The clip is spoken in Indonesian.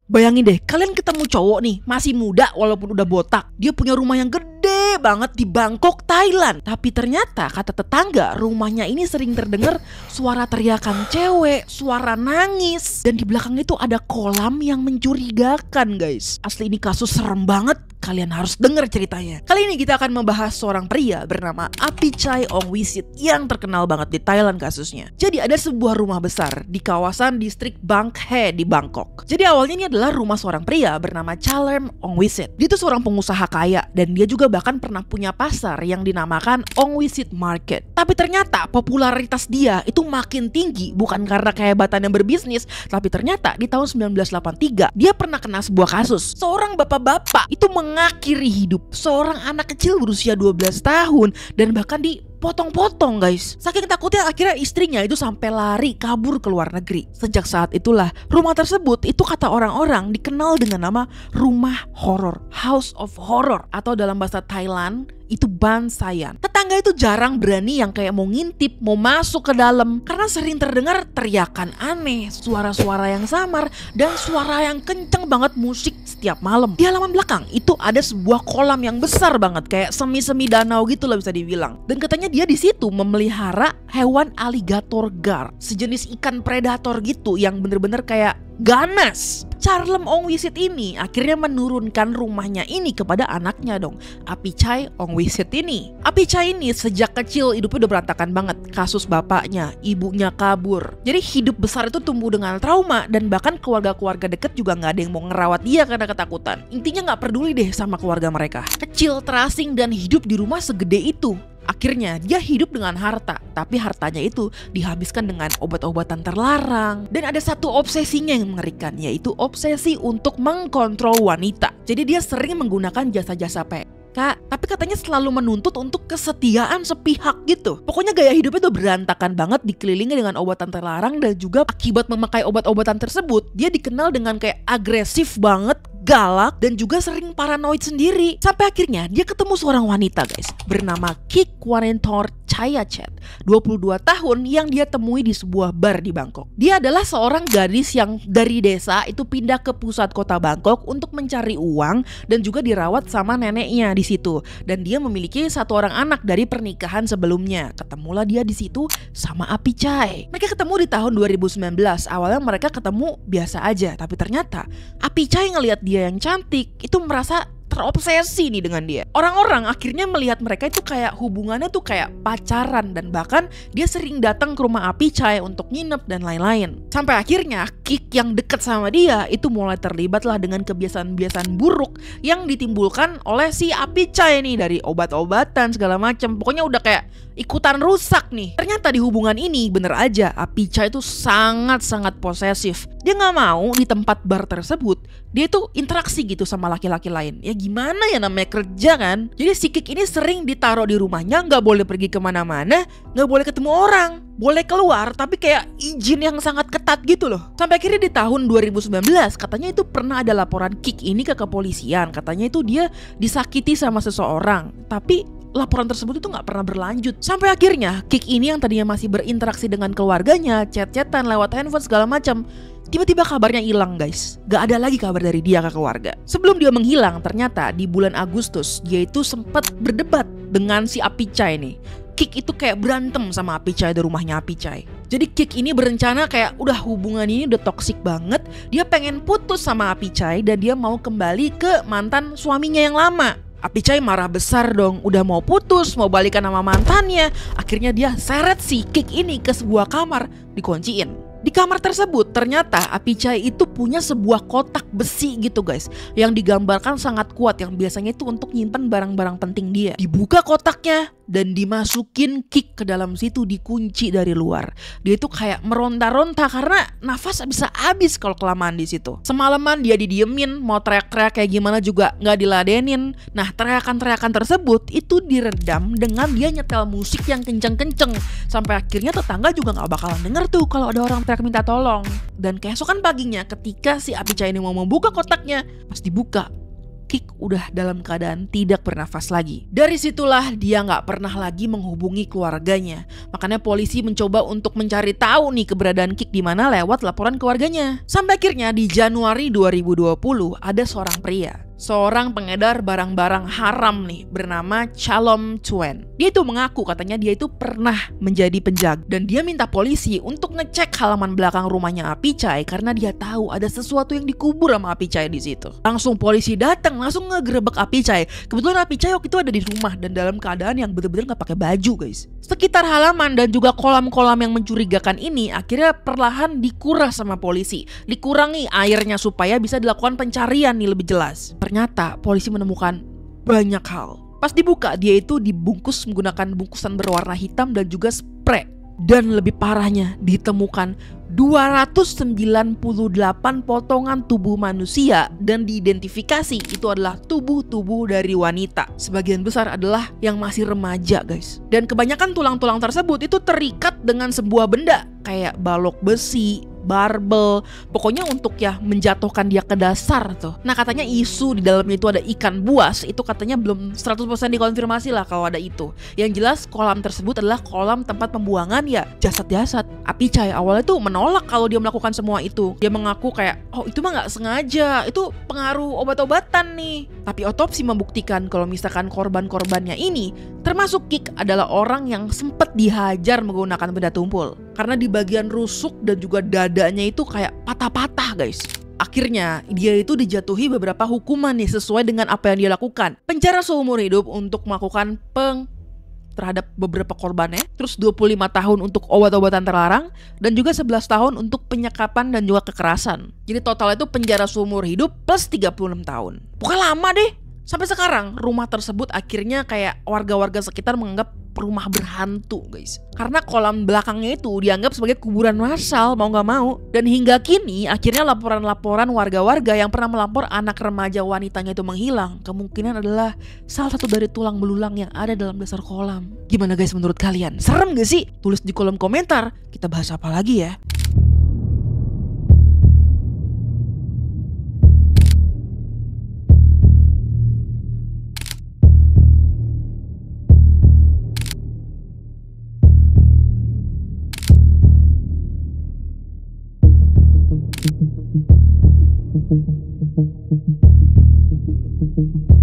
Bayangin deh, kalian ketemu cowok nih, masih muda walaupun udah botak. Dia punya rumah yang gede banget di Bangkok, Thailand. Tapi ternyata kata tetangga, rumahnya ini sering terdengar suara teriakan cewek, suara nangis. Dan di belakang itu ada kolam yang mencurigakan, guys. Asli ini kasus serem banget. Kalian harus denger ceritanya. Kali ini kita akan membahas seorang pria bernama Apichai Ongwisit yang terkenal banget di Thailand kasusnya. Jadi ada sebuah rumah besar di kawasan distrik Bang He di Bangkok. Jadi awalnya ini adalah rumah seorang pria bernama Chalerm Ongwisit. Dia itu seorang pengusaha kaya dan dia juga bahkan pernah punya pasar yang dinamakan Ongwisit Market. Tapi ternyata popularitas dia itu makin tinggi bukan karena kehebatannya berbisnis, tapi ternyata di tahun 1983 dia pernah kena sebuah kasus. Seorang bapak-bapak itu mengakhiri hidup seorang anak kecil berusia 12 tahun dan bahkan dipotong-potong, guys. Saking takutnya akhirnya istrinya itu sampai lari kabur ke luar negeri. Sejak saat itulah rumah tersebut itu kata orang-orang dikenal dengan nama rumah horor, House of Horror, atau dalam bahasa Thailand itu Ban Sayan. Tetangga itu jarang berani yang kayak mau ngintip, mau masuk ke dalam karena sering terdengar teriakan aneh, suara-suara yang samar dan suara yang kenceng banget musik setiap malam. Di halaman belakang itu ada sebuah kolam yang besar banget kayak semi-semi danau gitu lah bisa dibilang. Dan katanya dia di situ memelihara hewan alligator gar, sejenis ikan predator gitu yang bener-bener kayak ganas. Chalerm Ongwisit ini akhirnya menurunkan rumahnya ini kepada anaknya dong, Apichai Ongwisit ini. Apichai ini sejak kecil hidupnya udah berantakan banget. Kasus bapaknya, ibunya kabur. Jadi hidup besar itu tumbuh dengan trauma dan bahkan keluarga-keluarga deket juga gak ada yang mau ngerawat dia karena ketakutan. Intinya gak peduli deh sama keluarga mereka. Kecil, terasing dan hidup di rumah segede itu. Akhirnya dia hidup dengan harta, tapi hartanya itu dihabiskan dengan obat-obatan terlarang. Dan ada satu obsesinya yang mengerikan, yaitu obsesi untuk mengkontrol wanita. Jadi dia sering menggunakan jasa-jasa PK, tapi katanya selalu menuntut untuk kesetiaan sepihak gitu. Pokoknya gaya hidupnya tuh berantakan banget, dikelilingi dengan obatan terlarang. Dan juga akibat memakai obat-obatan tersebut, dia dikenal dengan kayak agresif banget, galak, dan juga sering paranoid sendiri. Sampai akhirnya dia ketemu seorang wanita, guys, bernama Kik Wanentor Chayachet, 22 tahun, yang dia temui di sebuah bar di Bangkok. Dia adalah seorang gadis yang dari desa itu pindah ke pusat kota Bangkok untuk mencari uang dan juga dirawat sama neneknya di situ. Dan dia memiliki satu orang anak dari pernikahan sebelumnya. Ketemulah dia di situ sama Apichai. Mereka ketemu di tahun 2019. Awalnya mereka ketemu biasa aja, tapi ternyata Apichai ngelihat dia yang cantik itu merasa terobsesi nih dengan dia. Orang-orang akhirnya melihat mereka itu kayak hubungannya tuh kayak pacaran, dan bahkan dia sering datang ke rumah Apichai untuk nginep dan lain-lain. Sampai akhirnya Kik yang deket sama dia itu mulai terlibat lah dengan kebiasaan-kebiasaan buruk yang ditimbulkan oleh si Apichai nih, dari obat-obatan segala macam. Pokoknya udah kayak ikutan rusak nih. Ternyata di hubungan ini bener aja Apichai itu sangat-sangat posesif. Dia gak mau di tempat bar tersebut dia tuh interaksi gitu sama laki-laki lain. Ya gimana ya, namanya kerja kan. Jadi si Kik ini sering ditaruh di rumahnya, gak boleh pergi kemana-mana, gak boleh ketemu orang. Boleh keluar tapi kayak izin yang sangat ketat gitu loh. Sampai akhirnya di tahun 2019 katanya itu pernah ada laporan Kik ini ke kepolisian. Katanya itu dia disakiti sama seseorang, tapi laporan tersebut itu gak pernah berlanjut. Sampai akhirnya Kik ini yang tadinya masih berinteraksi dengan keluarganya, chat-chatan lewat handphone segala macam, tiba-tiba kabarnya hilang, guys. Gak ada lagi kabar dari dia ke keluarga. Sebelum dia menghilang, ternyata di bulan Agustus dia itu sempat berdebat dengan si Apichai nih. Kik itu kayak berantem sama Apichai di rumahnya Apichai. Jadi Kik ini berencana kayak udah hubungan ini udah toksik banget, dia pengen putus sama Apichai dan dia mau kembali ke mantan suaminya yang lama. Apichai marah besar dong, udah mau putus, mau balikan sama mantannya. Akhirnya dia seret si Kik ini ke sebuah kamar, dikunciin. Di kamar tersebut ternyata Apichai itu punya sebuah kotak besi gitu, guys, yang digambarkan sangat kuat, yang biasanya itu untuk nyimpan barang-barang penting dia. Dibuka kotaknya dan dimasukin Kik ke dalam situ, dikunci dari luar. Dia itu kayak meronta-ronta karena nafas bisa habis kalau kelamaan di situ. Semalaman dia didiemin, mau teriak-teriak kayak gimana juga nggak diladenin. Nah, teriakan-teriakan tersebut itu diredam dengan dia nyetel musik yang kenceng-kenceng. Sampai akhirnya tetangga juga nggak bakalan denger tuh kalau ada orang teriak minta tolong. Dan keesokan paginya ketika si Apichai ini mau membuka kotaknya, pas dibuka Kik udah dalam keadaan tidak bernafas lagi. Dari situlah dia nggak pernah lagi menghubungi keluarganya. Makanya polisi mencoba untuk mencari tahu nih keberadaan Kik di mana lewat laporan keluarganya. Sampai akhirnya di Januari 2020 ada seorang pria, seorang pengedar barang-barang haram nih bernama Chalom Chuen. Dia itu mengaku katanya dia itu pernah menjadi penjaga dan dia minta polisi untuk ngecek halaman belakang rumahnya Apichai karena dia tahu ada sesuatu yang dikubur sama Apichai di situ. Langsung polisi datang, langsung ngegerebek Apichai. Kebetulan Apichai waktu itu ada di rumah dan dalam keadaan yang bener-bener nggak pakai baju, guys. Sekitar halaman dan juga kolam-kolam yang mencurigakan ini akhirnya perlahan dikuras sama polisi. Dikurangi airnya supaya bisa dilakukan pencarian nih lebih jelas. Ternyata polisi menemukan banyak hal. Pas dibuka dia itu dibungkus menggunakan bungkusan berwarna hitam dan juga spray. Dan lebih parahnya ditemukan 298 potongan tubuh manusia dan diidentifikasi itu adalah tubuh-tubuh dari wanita. Sebagian besar adalah yang masih remaja, guys. Dan kebanyakan tulang-tulang tersebut itu terikat dengan sebuah benda kayak balok besi, barbel, pokoknya untuk ya menjatuhkan dia ke dasar tuh. Nah katanya isu di dalamnya itu ada ikan buas, itu katanya belum 100% dikonfirmasi lah kalau ada itu. Yang jelas kolam tersebut adalah kolam tempat pembuangan ya jasad-jasad. Apichai awalnya tuh menolak kalau dia melakukan semua itu. Dia mengaku kayak, oh itu mah gak sengaja, itu pengaruh obat-obatan nih. Tapi otopsi membuktikan kalau misalkan korban-korbannya ini, termasuk Kik adalah orang yang sempat dihajar menggunakan benda tumpul. Karena di bagian rusuk dan juga dadanya itu kayak patah-patah, guys. Akhirnya dia itu dijatuhi beberapa hukuman nih sesuai dengan apa yang dia lakukan. Penjara seumur hidup untuk melakukan terhadap beberapa korbannya, terus 25 tahun untuk obat-obatan terlarang, dan juga 11 tahun untuk penyekapan dan juga kekerasan. Jadi total itu penjara seumur hidup plus 36 tahun. Bukan lama deh. Sampai sekarang rumah tersebut akhirnya kayak warga-warga sekitar menganggap rumah berhantu, guys. Karena kolam belakangnya itu dianggap sebagai kuburan massal mau gak mau. Dan hingga kini akhirnya laporan-laporan warga-warga yang pernah melapor anak remaja wanitanya itu menghilang kemungkinan adalah salah satu dari tulang belulang yang ada dalam dasar kolam. Gimana guys menurut kalian? Serem gak sih? Tulis di kolom komentar. Kita bahas apa lagi ya? Thank you.